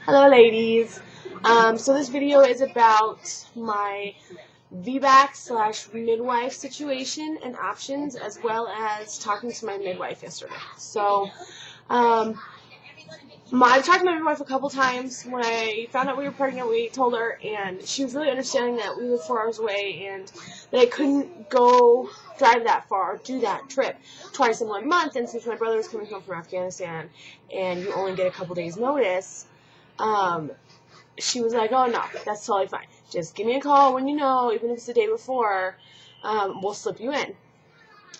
Hello ladies. So this video is about my VBAC / midwife situation and options, as well as talking to my midwife yesterday. So I've talked to my midwife a couple times. When I found out we were pregnant, we told her, and she was really understanding that we live 4 hours away and that I couldn't go drive that far, do that trip twice in 1 month. And since my brother was coming home from Afghanistan and you only get a couple days notice, she was like, oh no, that's totally fine. Just give me a call when you know, even if it's the day before, we'll slip you in.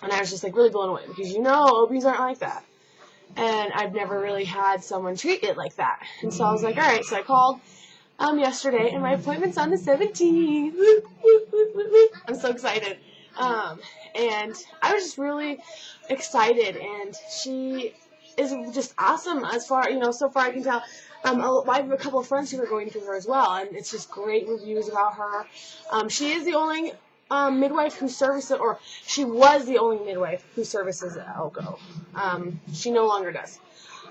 And I was just like really blown away because OBs aren't like that. And I've never really had someone treat it like that. And so I was like, alright, so I called yesterday, and my appointment's on the 17th. I'm so excited. And I was just really excited, and she is just awesome as far, so far I can tell. I have a couple of friends who are going through her as well, and it's just great reviews about her. She is the only midwife who services, or she was the only midwife who services Elko. She no longer does.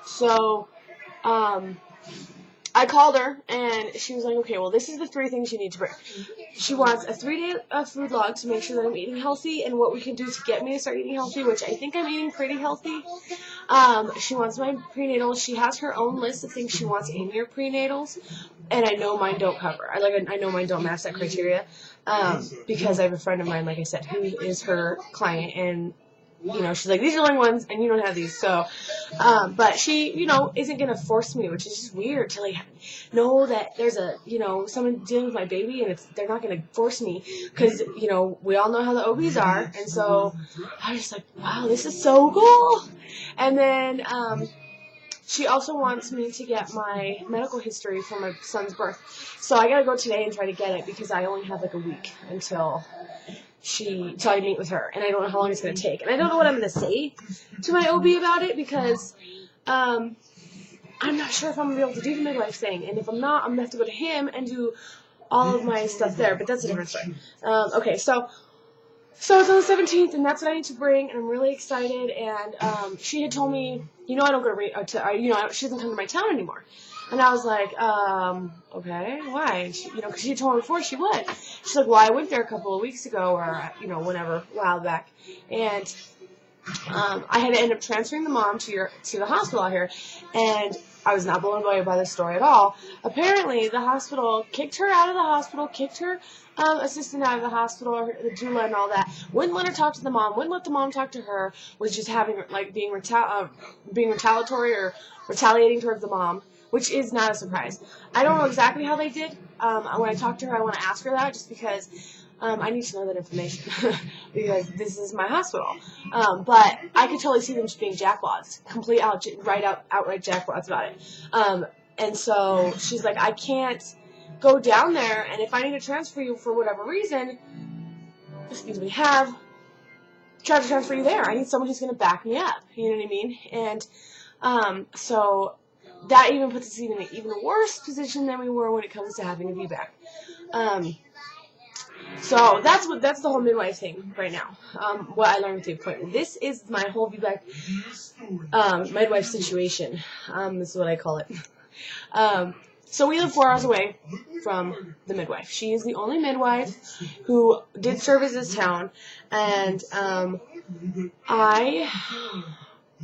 So, I called her, and she was like, okay, well, this is the 3 things you need to bring. She wants a 3-day food log to make sure that I'm eating healthy and what we can do to get me to start eating healthy, which I think I'm eating pretty healthy. She wants my prenatals. She has her own list of things she wants in your prenatals, and I know mine don't cover. I know mine don't match that criteria, because I have a friend of mine, like I said, who is her client, and she's like, these are the only ones, and you don't have these. So, but she, isn't going to force me, which is just weird to, know that there's someone dealing with my baby, and they're not going to force me, because, we all know how the OBs are, and so I was just like, wow, this is so cool. And then, she also wants me to get my medical history from my son's birth. So I got to go today and try to get it, because I only have, a week until I meet with her, and I don't know how long it's going to take. And I don't know what I'm going to say to my OB about it, because I'm not sure if I'm going to be able to do the midwife thing. And if I'm not, I'm going to have to go to him and do all of my stuff there. But that's a different story. Okay, so it's on the 17th, and that's what I need to bring, and I'm really excited. And she had told me, I don't go she doesn't come to my town anymore. And I was like, okay, why? Because she had told me before she would. She's like, well, I went there a couple of weeks ago, or, whenever, a while back. And I had to end up transferring the mom to the hospital out here. And I was not blown away by this story at all. Apparently, the hospital kicked her out of the hospital, kicked her assistant out of the hospital, the doula and all that. Wouldn't let her talk to the mom. Wouldn't let the mom talk to her. Was just having, being retaliatory or retaliating towards the mom, which is not a surprise. I don't know exactly how they did. When I talk to her, I want to ask her that, just because I need to know that information, because this is my hospital. But I could totally see them just being jackwads, outright jackwads about it. And so she's like, I can't go down there, and if I need to transfer you for whatever reason, try to transfer you there. I need someone who's going to back me up. You know what I mean? And so that even puts us in an even worse position than we were when it comes to having a VBAC. So that's the whole midwife thing right now. What I learned with the appointment. This is my whole VBAC midwife situation. This is what I call it. So we live 4 hours away from the midwife. She is the only midwife who did service this town, and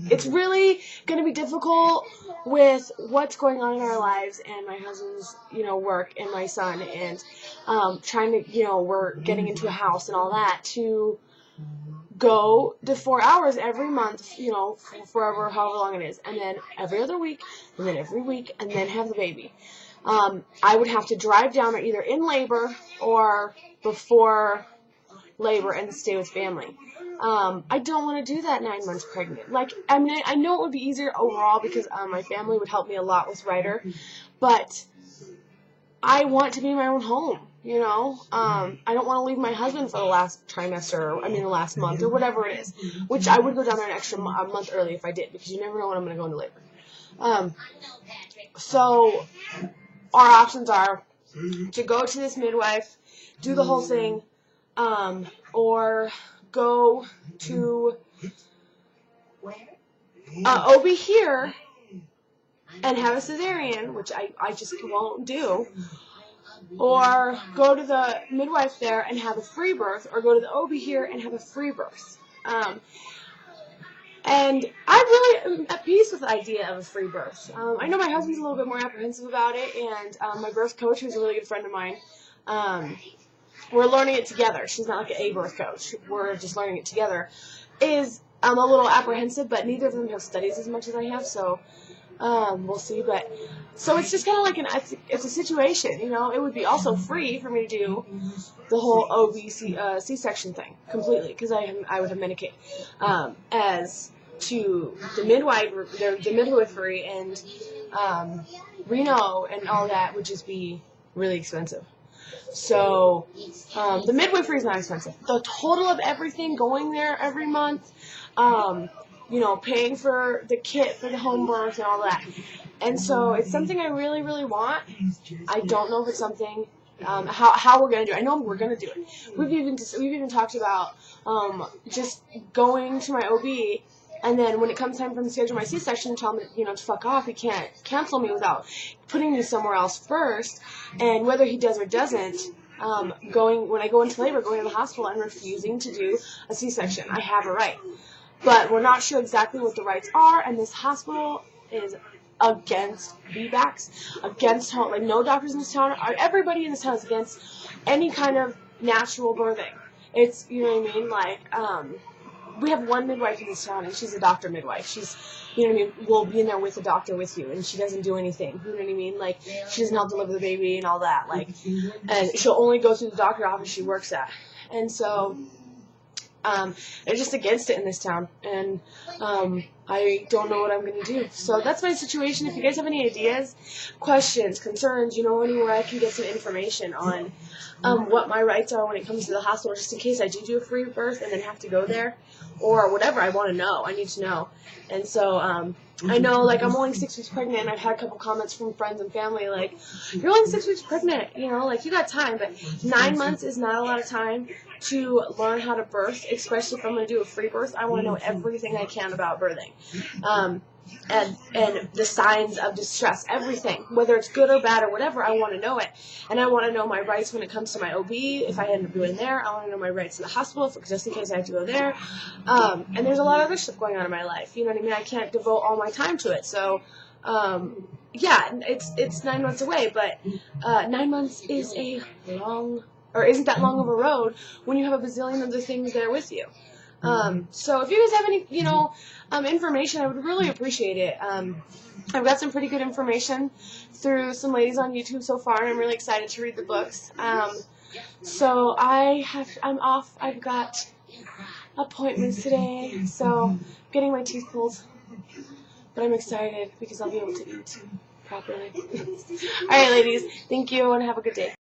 it's really going to be difficult with what's going on in our lives, and my husband's, work, and my son, and trying to, we're getting into a house and all that, to go to 4 hours every month, however long it is, and then every other week, and then every week, and then have the baby. I would have to drive down there either in labor or before labor and stay with family. I don't want to do that 9 months pregnant. I know it would be easier overall, because my family would help me a lot with Ryder, but I want to be in my own home, I don't want to leave my husband for the last trimester, the last month, or whatever it is, which I would go down there an extra month early if I did, because you never know when I'm going to go into labor. So our options are to go to this midwife, do the whole thing, or go to OB here and have a cesarean, which I just won't do, or go to the midwife there and have a free birth, or go to the OB here and have a free birth. And I really am at peace with the idea of a free birth. I know my husband's a little bit more apprehensive about it, and my birth coach, who's a really good friend of mine, we're learning it together. She's not like a birth coach. We're just learning it together. I'm a little apprehensive, but neither of them have studies as much as I have, so we'll see. But so it's just kind of like it's a situation, you know. It would be also free for me to do the whole OB C-section thing completely, because I would have Medicaid. As to the midwifery and Reno and all that would just be really expensive. So the midwifery is not expensive. The total of everything, going there every month, you know, paying for the kit for the home birth and all that. And so it's something I really, really want. I don't know if it's something how we're gonna do it. I know we're gonna do it. We've even talked about just going to my OB, and then when it comes time for me to schedule my C-section, tell me, you know, to fuck off. He can't cancel me without putting me somewhere else first. And whether he does or doesn't, when I go into labor, going to the hospital and refusing to do a C-section, I have a right. But we're not sure exactly what the rights are, and this hospital is against vbacs, against home, like no doctors in this town, everybody in this town is against any kind of natural birthing. It's, you know what I mean, like, we have one midwife in this town, and she's a doctor midwife. She's, you know what I mean, we'll be in there with the doctor with you, and she doesn't do anything, you know what I mean, like, she doesn't help deliver the baby and all that, like, and she'll only go through the doctor office she works at, and so, they're just against it in this town, and I don't know what I'm going to do. So that's my situation. If you guys have any ideas, questions, concerns, you know, anywhere I can get some information on what my rights are when it comes to the hospital, just in case I do a free birth and then have to go there, or whatever, I want to know. I need to know. And so I know, like, I'm only 6 weeks pregnant, and I've had a couple comments from friends and family, like, you're only 6 weeks pregnant, you know, like, you got time, but 9 months is not a lot of time to learn how to birth, especially if I'm going to do a free birth. I want to know everything I can about birthing, and the signs of distress, everything, whether it's good or bad or whatever, I want to know it, and I want to know my rights when it comes to my OB, if I end up doing there. I want to know my rights in the hospital, just in case I have to go there, and there's a lot of other stuff going on in my life, you know what I mean, I can't devote all my time to it, so, yeah, it's 9 months away, but 9 months is isn't that long of a road when you have a bazillion other things there with you. So if you guys have any, you know, information, I would really appreciate it. I've got some pretty good information through some ladies on YouTube so far, and I'm really excited to read the books. So I'm off. I've got appointments today, so getting my teeth pulled. But I'm excited because I'll be able to eat properly. All right, ladies. Thank you, and have a good day.